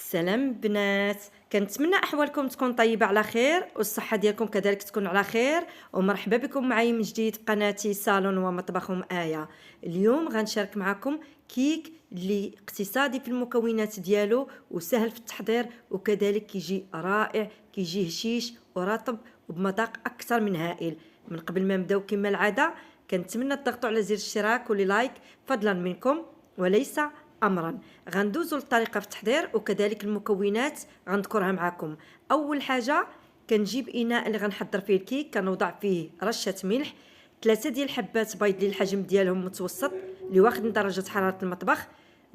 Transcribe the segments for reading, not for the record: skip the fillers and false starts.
السلام بنات، كنتمنى احوالكم تكون طيبه على خير والصحه ديالكم كذلك تكون على خير. ومرحبا بكم معي من جديد في قناتي صالون ومطبخ آية. اليوم غنشارك معكم كيك اللي اقتصادي في المكونات ديالو وسهل في التحضير وكذلك كيجي رائع، كيجي هشيش ورطب وبمذاق اكثر من هائل. من قبل ما نبداو كما العاده كنتمنى تضغطوا على زر الاشتراك لايك فضلا منكم وليس امرا. غندوزو للطريقه في التحضير وكذلك المكونات غنذكرها معكم. اول حاجه كنجيب اناء اللي غنحضر فيه الكيك، كنوضع فيه رشه ملح، 3 ديال الحبات بيض اللي الحجم ديالهم متوسط اللي واخد من درجه حراره المطبخ،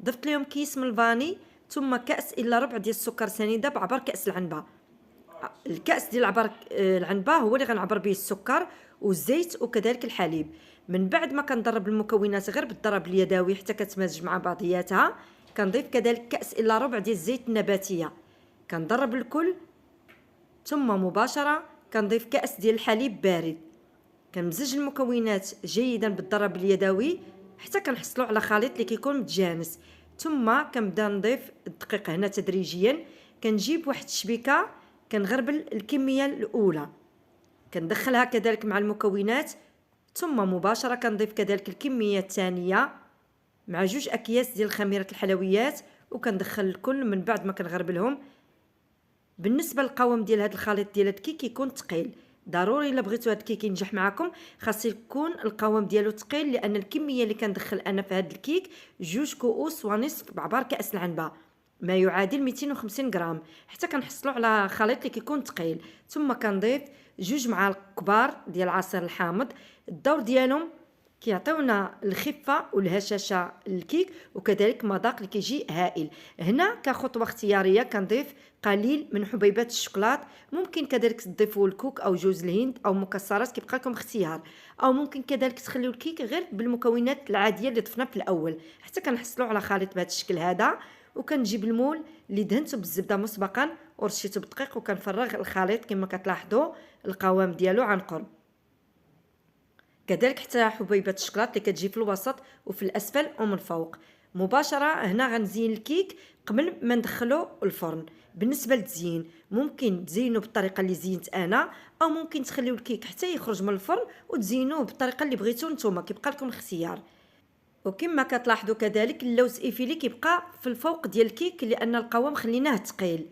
ضفت لهم كيس من الفاني، ثم كاس الا ربع ديال السكر سنيده بعبر كاس العنبه. الكاس ديال عبر العنبه هو اللي غنعبر به السكر والزيت وكذلك الحليب. من بعد ما كنضرب المكونات غير بالضرب اليدوي حتى كتمازج مع بعضياتها، كنضيف كذلك كاس الا ربع ديال الزيت النباتيه، كنضرب الكل، ثم مباشره كنضيف كاس ديال الحليب بارد. كنمزج المكونات جيدا بالضرب اليدوي حتى كنحصلوا على خليط اللي كيكون متجانس. ثم كنبدا نضيف الدقيق هنا تدريجيا. كنجيب واحد الشبيكه كنغربل الكميه الاولى، كندخلها كذلك مع المكونات، ثم مباشره كنضيف كذلك الكميه الثانيه مع 2 اكياس ديال خميره الحلويات وكندخل الكل من بعد ما كنغربلهم. بالنسبه للقوام ديال هذا الخليط ديال الكيك يكون ثقيل، ضروري الا بغيتوا هذا الكيك ينجح معكم خاص يكون القوام ديالو ثقيل، لان الكميه اللي كندخل انا في هذا الكيك 2 كؤوس ونصف بعبار كاس العنبه، ما يعادل 250 غرام، حتى كنحصلوا على خليط اللي كيكون ثقيل. ثم كنضيف 2 معالق كبار ديال العصير الحامض. الدور ديالهم كيعطيونا الخفه والهشاشه للكيك وكذلك مذاق اللي كيجي هائل. هنا كخطوه اختياريه كنضيف قليل من حبيبات الشوكولات، ممكن كذلك تضيفوا الكوك او جوز الهند او مكسرات كيبقى لكم اختيار، او ممكن كذلك تخليو الكيك غير بالمكونات العاديه اللي ضفنا في الاول حتى كنحصلوا على خليط بهذا الشكل هذا. وكنجيب المول اللي دهنته بالزبده مسبقا ورشيته بالدقيق وكنفرغ الخليط كما كتلاحظوا القوام ديالو عن قرب، كذلك حتى حبيبات الشوكولات اللي كتجي في الوسط وفي الاسفل ومن فوق. مباشره هنا غنزين الكيك قبل ما ندخلو الفرن. بالنسبه للتزيين ممكن تزينوا بالطريقه اللي زينت انا، او ممكن تخليو الكيك حتى يخرج من الفرن وتزينوه بالطريقه اللي بغيتو نتوما، كيبقى لكم الاختيار. وكما كتلاحظوا كذلك اللوز ايفيلي كيبقى في الفوق ديال الكيك لان القوام خليناه ثقيل.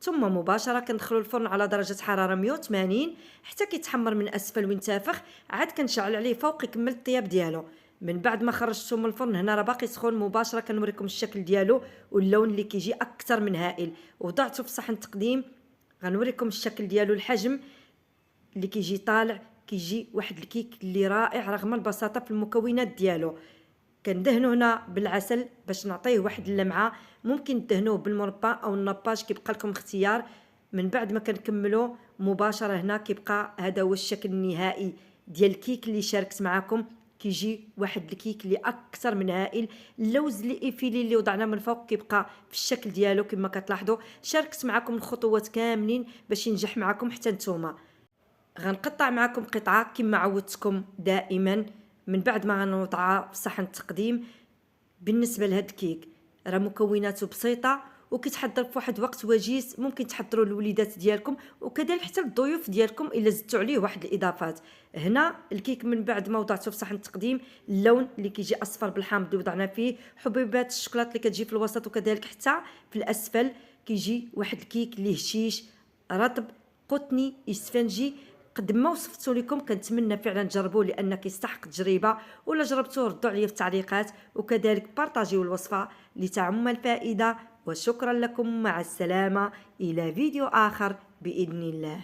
ثم مباشره كندخلوا الفرن على درجه حراره 180 حتى كيتحمر من اسفل وينتفخ، عاد كنشعل عليه فوق يكمل الطياب ديالو. من بعد ما خرجته من الفرن هنا راه باقي سخون، مباشره كنوريكم الشكل ديالو واللون اللي كيجي اكثر من هائل. وضعته في صحن تقديم، غنوريكم الشكل ديالو، الحجم اللي كيجي طالع، كيجي واحد الكيك اللي رائع رغم البساطه في المكونات ديالو. كندهنو هنا بالعسل باش نعطيه واحد اللمعه، ممكن تدهنوه بالمربى او النباج كيبقى لكم اختيار. من بعد ما كنكملو مباشره هنا كيبقى هذا هو الشكل النهائي ديال الكيك اللي شاركت معكم. كيجي واحد الكيك اللي اكثر من هائل. اللوز اللي ايفيلي اللي وضعنا من فوق كيبقى في الشكل ديالو كما كتلاحظوا. شاركت معكم الخطوات كاملين باش ينجح معكم حتى نتوما. غنقطع معكم قطعه كما عودتكم دائما من بعد ما غنوضعها في صحن التقديم. بالنسبه لهاد الكيك راه مكوناته بسيطه وكيتحضر في واحد وقت وجيز، ممكن تحضروا للوليدات ديالكم وكذلك حتى للضيوف ديالكم الا زدتوا عليه واحد الاضافات. هنا الكيك من بعد ما وضعته في صحن التقديم، اللون اللي كيجي اصفر بالحامض اللي وضعنا فيه، حبيبات الشوكولات اللي كتجي في الوسط وكذلك حتى في الاسفل، كيجي واحد الكيك اللي هشيش رطب قطني اسفنجي. قد ما وصفتو لكم كنتمنى فعلا تجربوه لان كيستحق تجربه، ولا جربتوه ردوا عليا في التعليقات وكذلك بارطاجيو الوصفه لتعم الفائده. وشكرا لكم، مع السلامه، الى فيديو اخر باذن الله.